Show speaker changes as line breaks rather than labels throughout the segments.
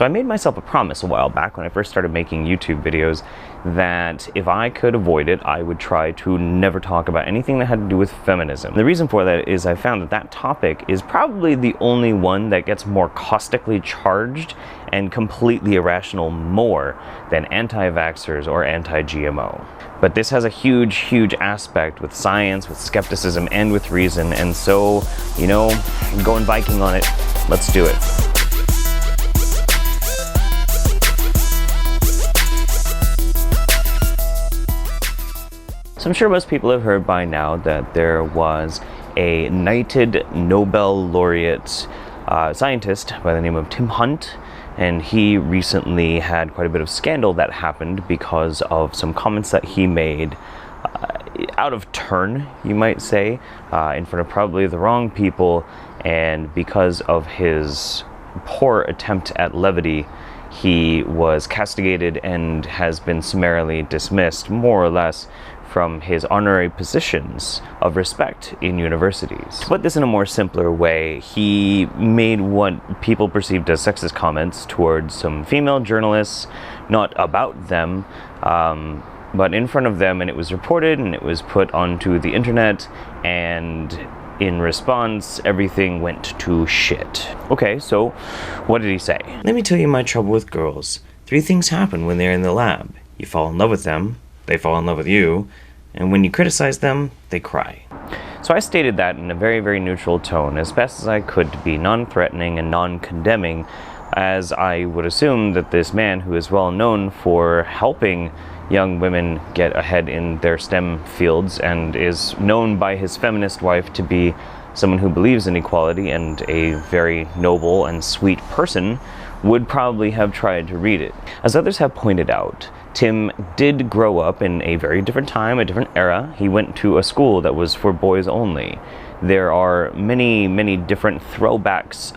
So I made myself a promise a while back when I first started making YouTube videos that if I could avoid it, I would try to never talk about anything that had to do with feminism. The reason for that is I found that that topic is probably the only one that gets more caustically charged and completely irrational more than anti-vaxxers or anti-GMO. But this has a huge, huge aspect with science, with skepticism, and with reason, and so, you know, I'm going Viking on it. Let's do it. So I'm sure most people have heard by now that there was a knighted Nobel laureate scientist by the name of Tim Hunt, and he recently had quite a bit of scandal that happened because of some comments that he made out of turn, you might say, in front of probably the wrong people, and because of his poor attempt at levity, he was castigated and has been summarily dismissed, more or less, from his honorary positions of respect in universities. To put this in a more simpler way, he made what people perceived as sexist comments towards some female journalists, not about them, but in front of them, and it was reported and it was put onto the internet, and in response, everything went to shit. Okay, so what did he say? Let me tell you my trouble with girls. 3 things happen when they're in the lab. You fall in love with them, they fall in love with you, and when you criticize them, they cry. So I stated that in a very, very neutral tone, as best as I could, to be non-threatening and non-condemning, as I would assume that this man, who is well known for helping young women get ahead in their STEM fields and is known by his feminist wife to be someone who believes in equality and a very noble and sweet person, would probably have tried to read it. As others have pointed out, Tim did grow up in a very different time, a different era. He went to a school that was for boys only. There are many, many different throwbacks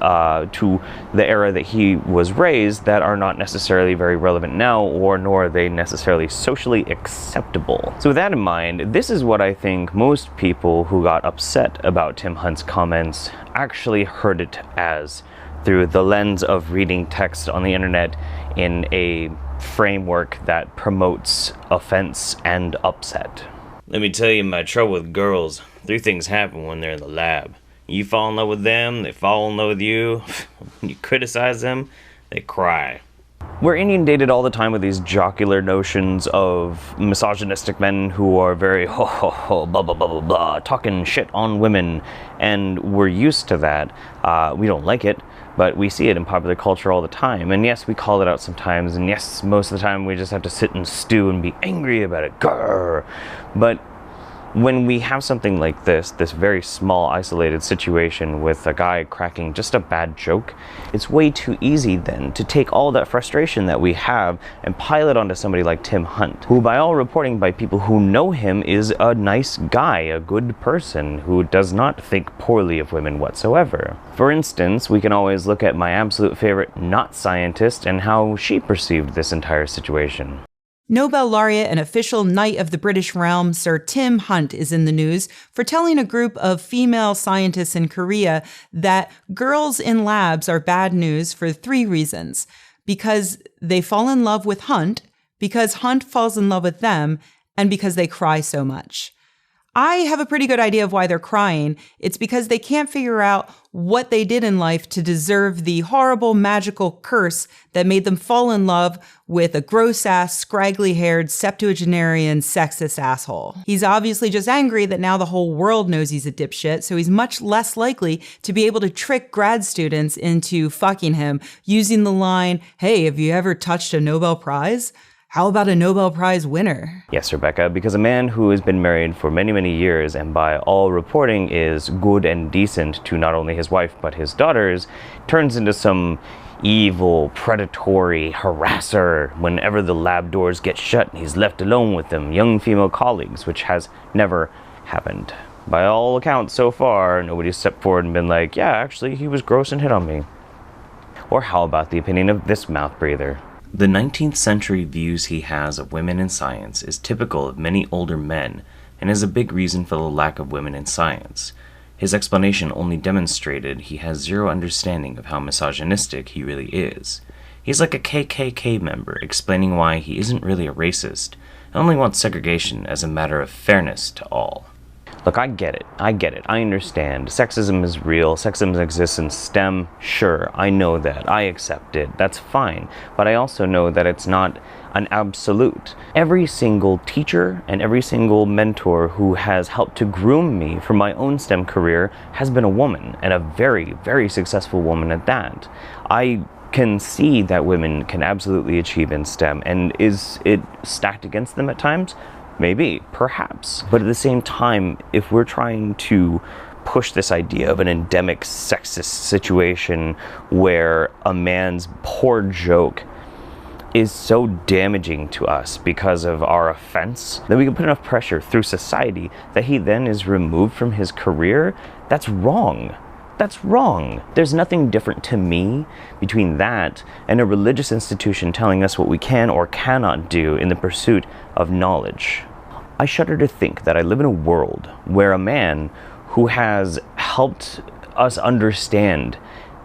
to the era that he was raised that are not necessarily very relevant now, or nor are they necessarily socially acceptable. So with that in mind, this is what I think most people who got upset about Tim Hunt's comments actually heard it as, through the lens of reading text on the internet in a framework that promotes offense and upset. Let me tell you my trouble with girls. 3 things happen when they're in the lab. You fall in love with them, they fall in love with you. When you criticize them, they cry. We're inundated all the time with these jocular notions of misogynistic men who are very ho ho ho blah blah blah blah blah, talking shit on women, and we're used to that. We don't like it, but we see it in popular culture all the time. And yes, we call it out sometimes, and yes, most of the time we just have to sit and stew and be angry about it. Grr. But when we have something like this very small isolated situation with a guy cracking just a bad joke, it's way too easy then to take all that frustration that we have and pile it onto somebody like Tim Hunt, who by all reporting by people who know him is a nice guy, a good person who does not think poorly of women whatsoever. For instance, we can always look at my absolute favorite not scientist and how she perceived this entire situation.
Nobel laureate and official Knight of the British Realm, Sir Tim Hunt, is in the news for telling a group of female scientists in Korea that girls in labs are bad news for 3 reasons. Because they fall in love with Hunt, because Hunt falls in love with them, and because they cry so much. I have a pretty good idea of why they're crying. It's because they can't figure out what they did in life to deserve the horrible magical curse that made them fall in love with a gross-ass, scraggly-haired, septuagenarian, sexist asshole. He's obviously just angry that now the whole world knows he's a dipshit, so he's much less likely to be able to trick grad students into fucking him using the line, "Hey, have you ever touched a Nobel Prize? How about a Nobel Prize winner?"
Yes, Rebecca, because a man who has been married for many, many years and by all reporting is good and decent to not only his wife but his daughters, turns into some evil, predatory harasser whenever the lab doors get shut and he's left alone with them young female colleagues, which has never happened. By all accounts so far, nobody's stepped forward and been like, yeah, actually, he was gross and hit on me. Or how about the opinion of this mouth breather? The 19th century views he has of women in science is typical of many older men and is a big reason for the lack of women in science. His explanation only demonstrated he has zero understanding of how misogynistic he really is. He's like a KKK member explaining why he isn't really a racist and only wants segregation as a matter of fairness to all. Look, I get it. I understand. Sexism is real. Sexism exists in STEM. Sure, I know that. I accept it. That's fine. But I also know that it's not an absolute. Every single teacher and every single mentor who has helped to groom me for my own STEM career has been a woman, and a very, very successful woman at that. I can see that women can absolutely achieve in STEM, and is it stacked against them at times? Maybe, perhaps. But at the same time, if we're trying to push this idea of an endemic sexist situation where a man's poor joke is so damaging to us because of our offense, that we can put enough pressure through society that he then is removed from his career, that's wrong. That's wrong. There's nothing different to me between that and a religious institution telling us what we can or cannot do in the pursuit of knowledge. I shudder to think that I live in a world where a man who has helped us understand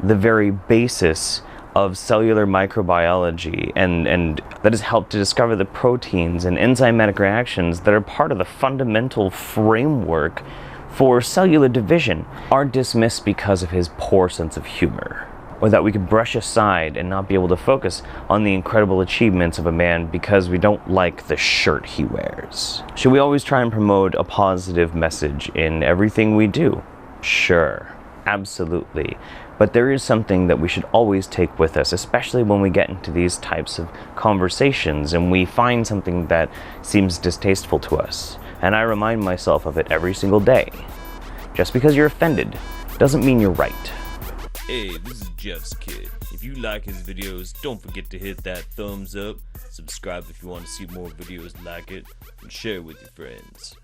the very basis of cellular microbiology and that has helped to discover the proteins and enzymatic reactions that are part of the fundamental framework for cellular division are dismissed because of his poor sense of humor, or that we could brush aside and not be able to focus on the incredible achievements of a man because we don't like the shirt he wears. Should we always try and promote a positive message in everything we do? Sure, absolutely. But there is something that we should always take with us, especially when we get into these types of conversations and we find something that seems distasteful to us. And I remind myself of it every single day. Just because you're offended doesn't mean you're right.
Hey, this is Jeff's kid. If you like his videos, don't forget to hit that thumbs up, subscribe if you want to see more videos like it, and share with your friends.